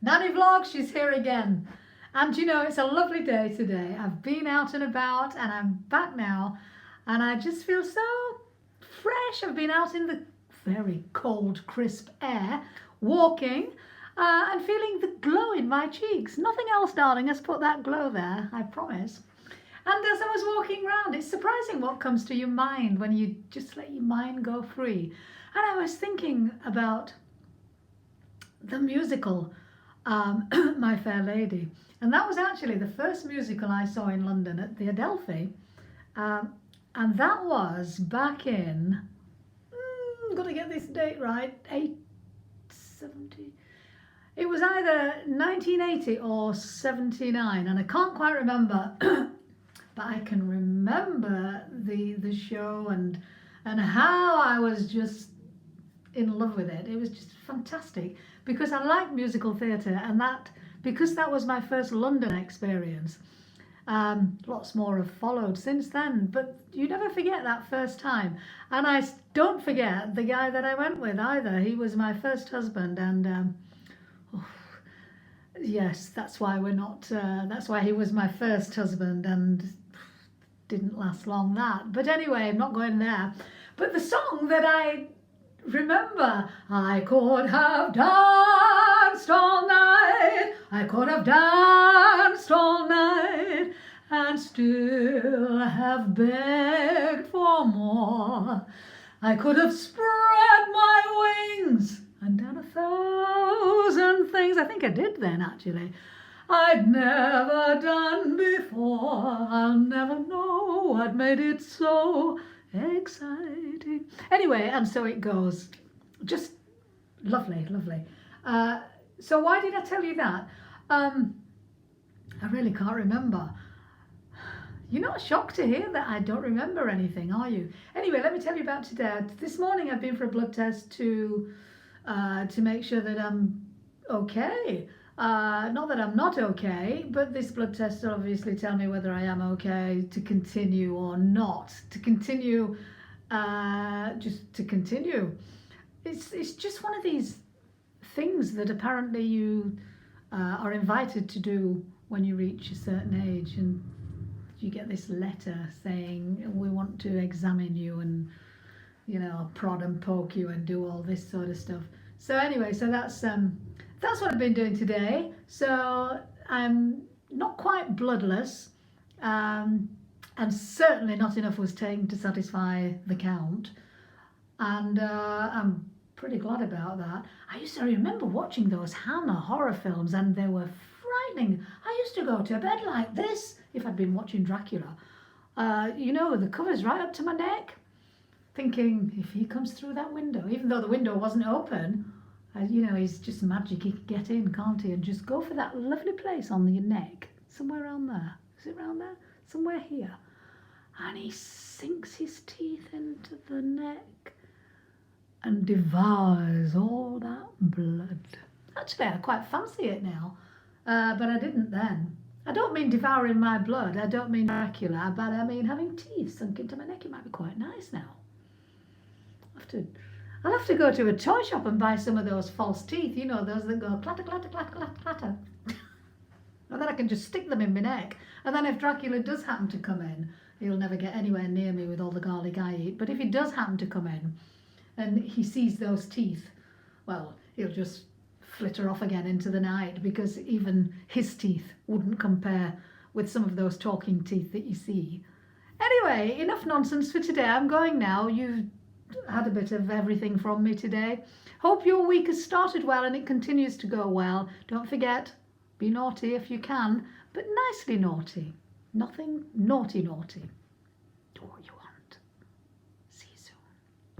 Nanny Vlog, she's here again. And you know, it's a lovely day today. I've been out and about and I'm back now and I just feel so fresh. I've been out in the very cold, crisp air, walking and feeling the glow in my cheeks. Nothing else, darling, has put that glow there, I promise. And as I was walking around, it's surprising what comes to your mind when you just let your mind go free. And I was thinking about the musical My Fair Lady, and that was actually the first musical I saw in London at the Adelphi, and that was back in gotta get this date right, 870. It was either 1980 or 79, and I can't quite remember but I can remember the show and how I was just in love with it. It was just fantastic because I like musical theatre, and because that was my first London experience. Lots more have followed since then, but you never forget that first time. And I don't forget the guy that I went with either. He was my first husband, and yes, that's why we're not. That's why he was my first husband, and didn't last long that. But anyway, I'm not going there. But the song that I remember, I could have danced all night, I could have danced all night, and still have begged for more. I could have spread my wings and done 1,000 things. I think I did then, actually. I'd never done before. I'll never know what made it so exciting. Anyway, and so it goes. Just lovely, lovely. So why did I tell you that? I really can't remember. You're not shocked to hear that I don't remember anything, are you? Anyway, let me tell you about today. This morning I've been for a blood test to make sure that I'm okay. Not that I'm not okay, but this blood test will obviously tell me whether I am okay to continue or not. To continue, just to continue. It's just one of these things that apparently you are invited to do when you reach a certain age, and you get this letter saying we want to examine you and, you know, prod and poke you and do all this sort of stuff. So anyway, so that's what I've been doing today. So I'm not quite bloodless, and certainly not enough was taken to satisfy the count. And I'm pretty glad about that. I used to remember watching those Hammer horror films, and they were frightening. I used to go to bed like this if I'd been watching Dracula. You know, the covers right up to my neck, thinking if he comes through that window, even though the window wasn't open, you know, he's just magic. He can get in, can't he? And just go for that lovely place on your neck, somewhere around there. Is it around there? Somewhere here. And he sinks his teeth into the neck and devours all that blood. Actually, I quite fancy it now, but I didn't then. I don't mean devouring my blood. I don't mean Dracula, but I mean having teeth sunk into my neck. It might be quite nice now. I'll have to go to a toy shop and buy some of those false teeth, you know, those that go clatter, clatter, clatter, clatter, clatter. And then I can just stick them in my neck. And then if Dracula does happen to come in, he'll never get anywhere near me with all the garlic I eat. But if he does happen to come in and he sees those teeth, well, he'll just flitter off again into the night, because even his teeth wouldn't compare with some of those talking teeth that you see. Anyway, enough nonsense for today. I'm going now. You've had a bit of everything from me today. Hope your week has started well and it continues to go well. Don't forget, be naughty if you can, but nicely naughty. Nothing naughty naughty. Do what you want.